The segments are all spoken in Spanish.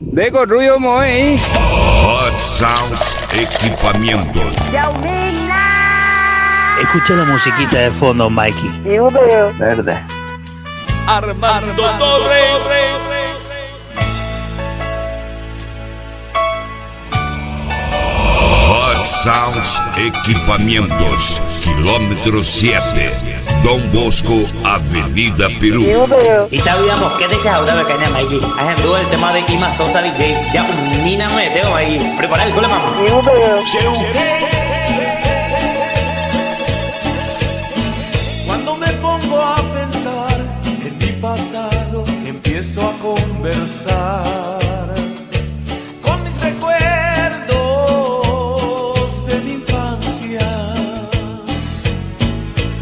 Deco ruido moe. Hot Sounds Equipamientos. Escucha la musiquita de fondo, Mikey. Verde. Armando Torres. Hot Sounds Equipamientos. Kilómetro 7. Don Bosco, Avenida Perú. Itaú digamos que deixa ahora bacana Mikey. Haciendo el tema de Ima Sosa DJ. Ya mina me tengo Mikey. Prepara el culo, mamá. Cuando me pongo a pensar en mi pasado, empiezo a conversar con mis recuerdos de mi infancia.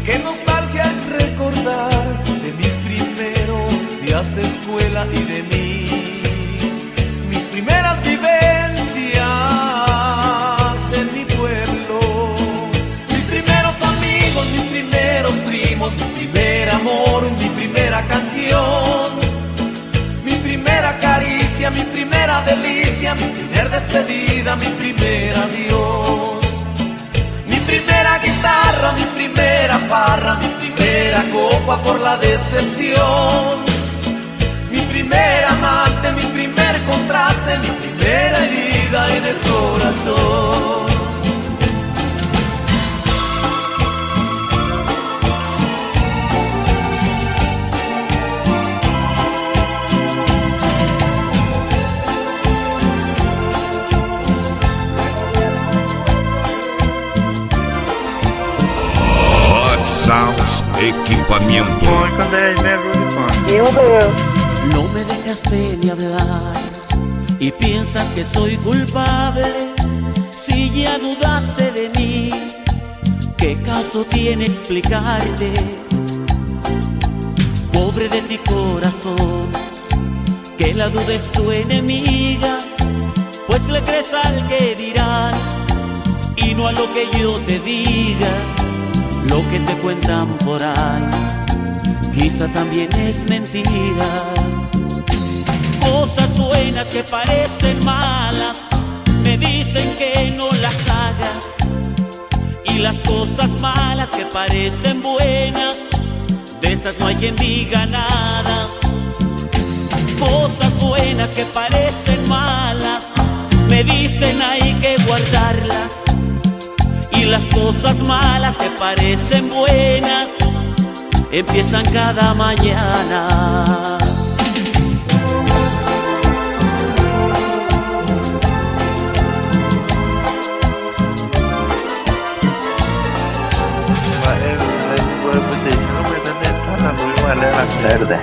Qué nostalgia es recordar de mis primeros días de escuela y de mí, mis primeras vivencias en mi pueblo, mis primeros amigos, mis primeros primos, mi primer amor, mi primera canción, mi primera caricia, mi primera delicia, mi primer despedida, mi primer adiós, mi primera guitarra, mi primera farra, mi primera copa por la decepción, mi primer amante, mi primer contraste, mi primera herida en el corazón. Sounds Equipamiento. No me dejaste ni hablar y piensas que soy culpable. Si ya dudaste de mí, ¿qué caso tiene explicarte? Pobre de mi corazón, que la duda es tu enemiga, pues le crees al que dirán y no a lo que yo te diga. Lo que te cuentan por ahí, quizá también es mentira. Cosas buenas que parecen malas, me dicen que no las haga. Y las cosas malas que parecen buenas, de esas no hay quien diga nada. Cosas buenas que parecen malas, me dicen hay que guardarlas. Y las cosas malas que parecen buenas empiezan cada mañana. Verde.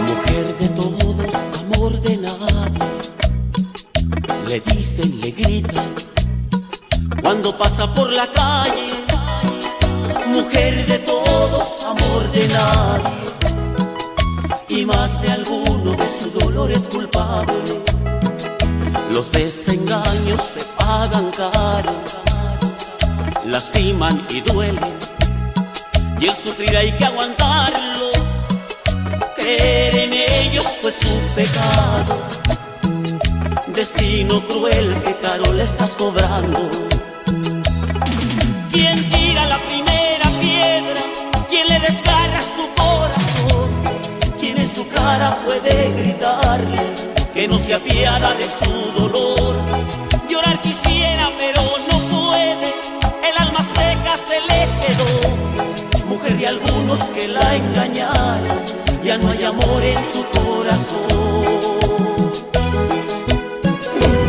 Mujer de todos, amor de nadie, le dicen, le gritan cuando pasa por la calle. Mujer de todos, amor de nadie, y más de alguno de su dolor es culpable. Los desengaños se pagan caro, lastiman y duelen, y el sufrir hay que aguantarlo. Creer en ellos fue su pecado, destino cruel que caro le estás cobrando. ¿Quién tira la primera piedra? ¿Quién le desgarra su corazón? ¿Quién en su cara puede gritarle que no se apiada de su dolor? Llorar quisiera pero no puede, el alma seca se le quedó. Mujer de algunos que la engañaron, ya no hay amor en su corazón.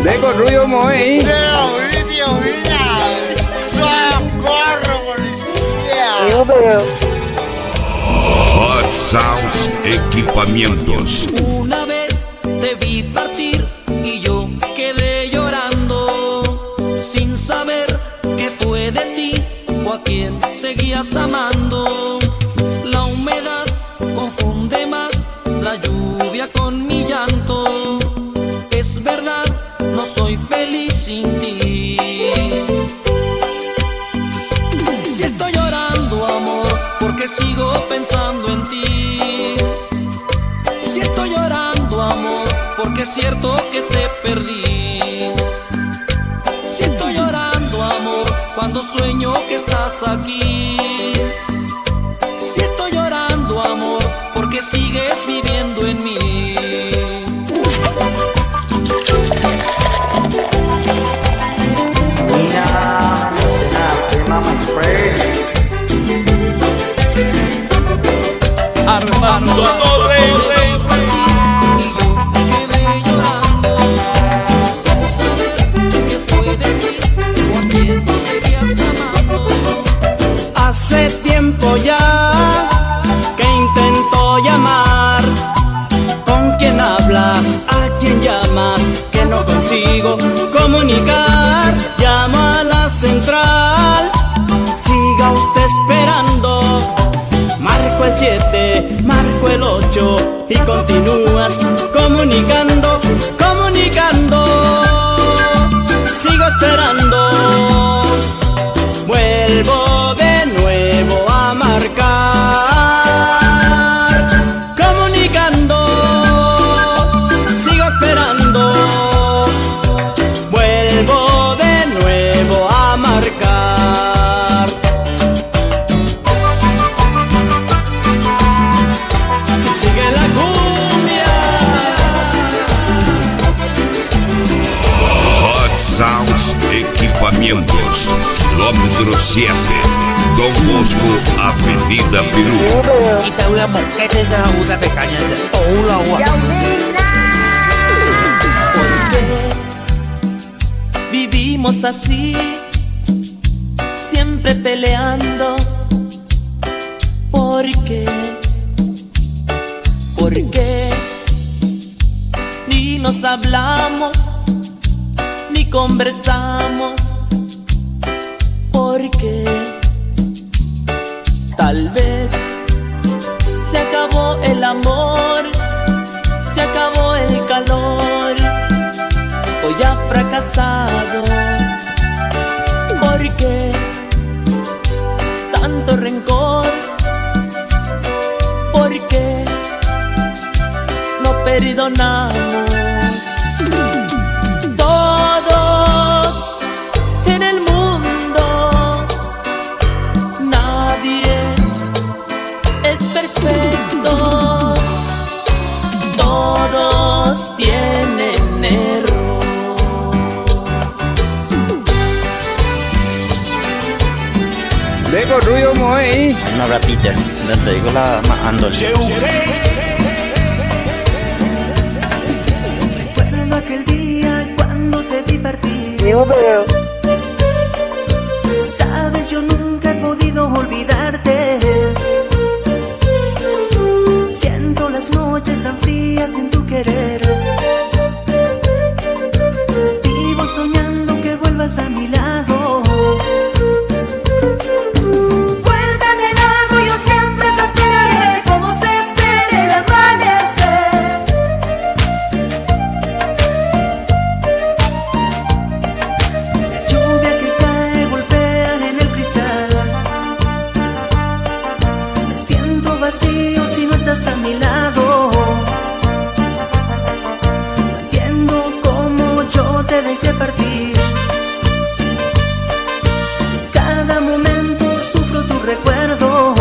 Deco ruido moe. Hot Sounds Equipamientos. Una vez te vi partir y yo quedé llorando, sin saber qué fue de ti o a quién seguías amando. La humedad confunde más la lluvia con mi llanto. Es verdad, no soy feliz sin ti. Si estoy llorando, amor, porque sigo pensando en ti. Si estoy llorando, porque es cierto que te perdí. Si estoy llorando, amor, cuando sueño que estás aquí. Si estoy llorando, amor, porque sigues viviendo en mí. Armando Torres. Hace tiempo ya que intento llamar. ¿Con quién hablas? ¿A quién llamas? Que no consigo comunicar. Llamo a la central, siga usted esperando. Marco el 7, marco el 8 y continúas comunicando, comunicando. Sigo esperando. Vuelvo de nuevo a marcar, comunicando, sigo esperando. Vuelvo de nuevo a marcar. Sigue la cumbia. Hot Sounds Equipamientos, kilómetro 7, Don Bosco, Avenida Perú. Kita udah mau kete sa udah bekanya sa. Oh lawa. ¿Por qué vivimos así? Siempre peleando. ¿Por qué? ¿Por qué? Ni nos hablamos, ni conversamos. ¿Por qué? Tal vez se acabó el amor, se acabó el calor, hoy ha fracasado. ¿Por qué tanto rencor? ¿Por qué no perdonamos? Todos en el mundo, nadie es perfecto, todos tienen error. Lego Ruyo Moy. Una ratita, le traigo la andole. Recuerdo aquel día cuando te vi partir. Sabes, yo nunca he podido olvidarte. Siento las noches tan frías sin tu querer. Vivo soñando que vuelvas a mi lado. Vacío si no estás a mi lado. No entiendo cómo yo te dejé partir. Cada momento sufro tu recuerdo.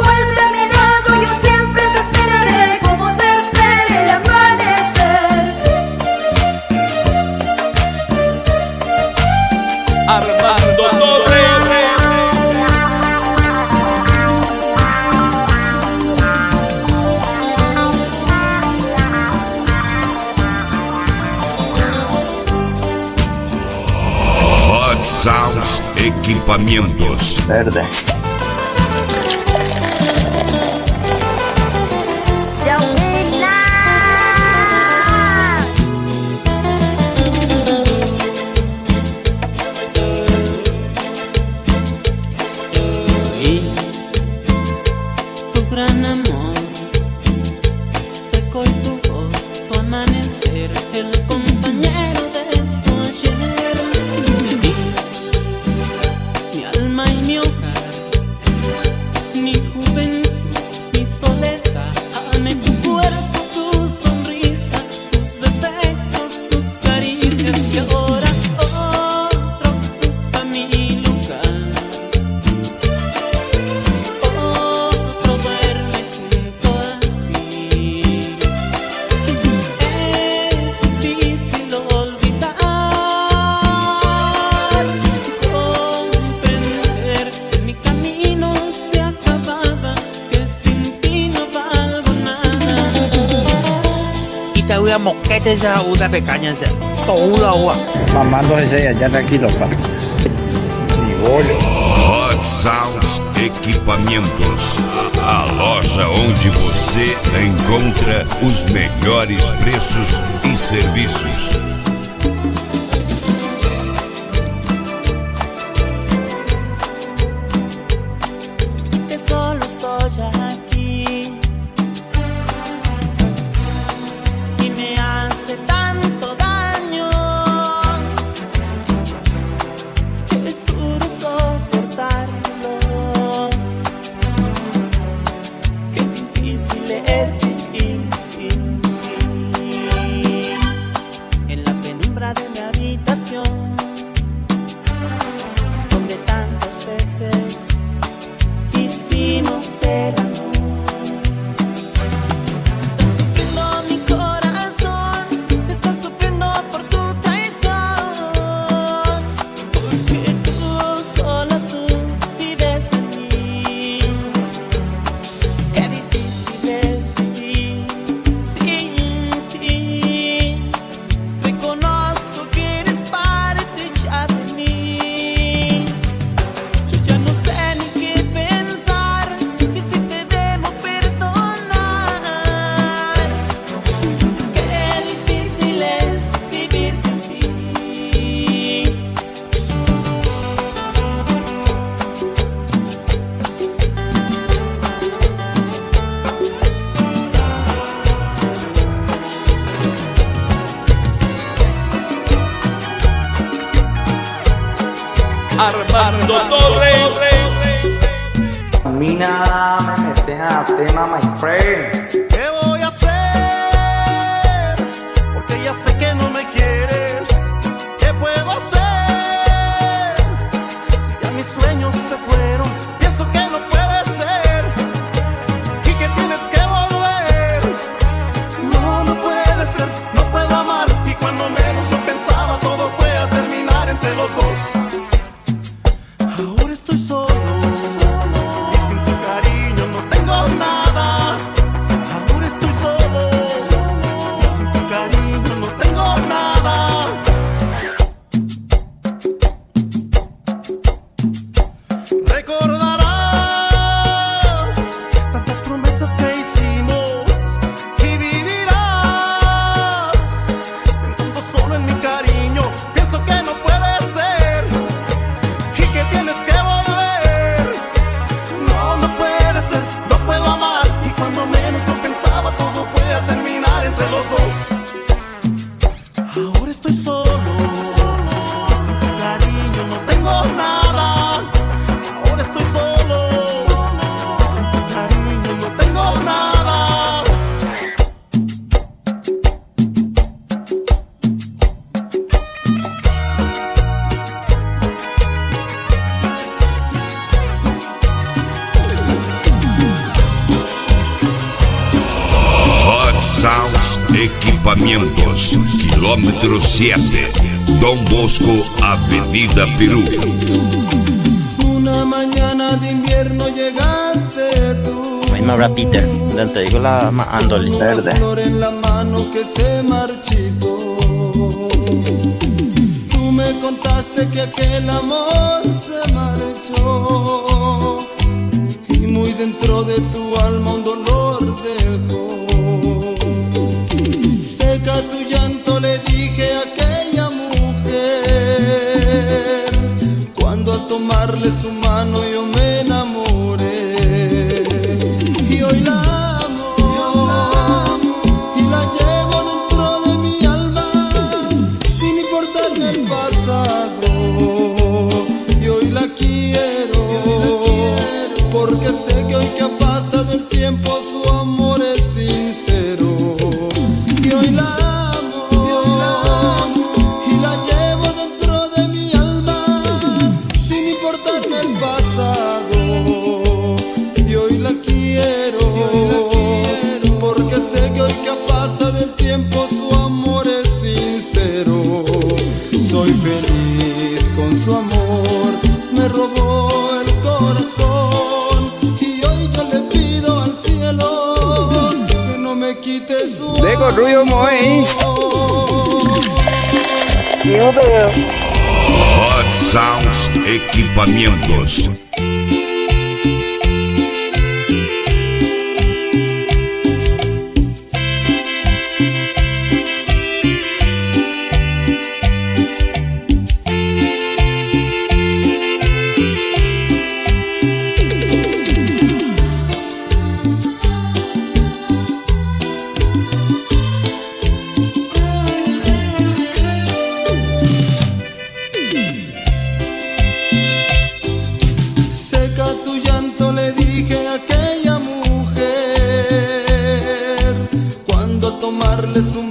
Vuelve a mi lado, yo siempre te esperaré como se espera el amanecer. Armando Torres. Sounds Equipamientos. Verde. Y tu gran amor, te coi tu voz, tu amanecer, el compañero de tu ayer. Mi alma y mi hogar, mi juventud, mi soledad, amé tu cuerpo ya moquete ya uda pecaña se. Todo agua. Mamando ese ya tranquilo pa. Ni bolho. Hot Sounds Equipamentos, a loja onde você encontra os melhores preços e serviços. Que solo estoy aquí y me hace tanto daño, es duro soportarlo, qué difícil es vivir sin ti. En la penumbra de mi habitación, donde tantas veces hicimos el amor. Está sufriendo mi corazón, está sufriendo por tu traición, porque solo tú vives en mí. Qué difícil es vivir sin ti. Reconozco que eres parte ya de mí. Yo ya no sé ni qué pensar, y si te debo perdonar. Qué difícil es vivir sin ti. Armando Torres. Mina, me metes a tema, my friend. ¿Qué voy a hacer? Porque ya sé que no me quieres. ¿Qué puedo hacer? Si ya mis sueños se fueron, pienso que no puede ser y que tienes que volver. No, no puede ser, no puedo amar, y cuando menos lo pensaba todo fue a terminar entre los dos. Ahora estoy solo, y sin tu cariño no tengo nada. Ahora estoy solo, y sin tu cariño no tengo nada. Recordarás tantas promesas que hicimos y vivirás pensando solo en mi cariño. Pienso que no puede ser y que tienes que volver. No, no puede ser, no puedo amar, y cuando menos lo pensaba todo fue a terminar entre los dos. Ahora estoy solo, y sin tu cariño no tengo nada. Ahora estoy solo, y sin tu cariño no tengo nada. Hot Sounds Equipamentos, quilômetro 7, Dom Bosco, Avenida Perú. Una mañana de invierno llegaste tú. Ahí me habrá Peter. Te digo la Andoli verde. Flor en la mano que se marchitó. Tú me contaste que aquel amor se marchó y muy dentro de tu alma un dolor dejó. Seca tu llanto, le dije a aquella mujer, cuando al tomarle su mano yo me enamoré. Y hoy la amo, y la llevo dentro de mi alma, sin importarme el pasado. Y hoy la quiero, porque sé que hoy que ha pasado el tiempo su amor es Deco ruido moe. Hot Sounds Equipamientos. Tomarle su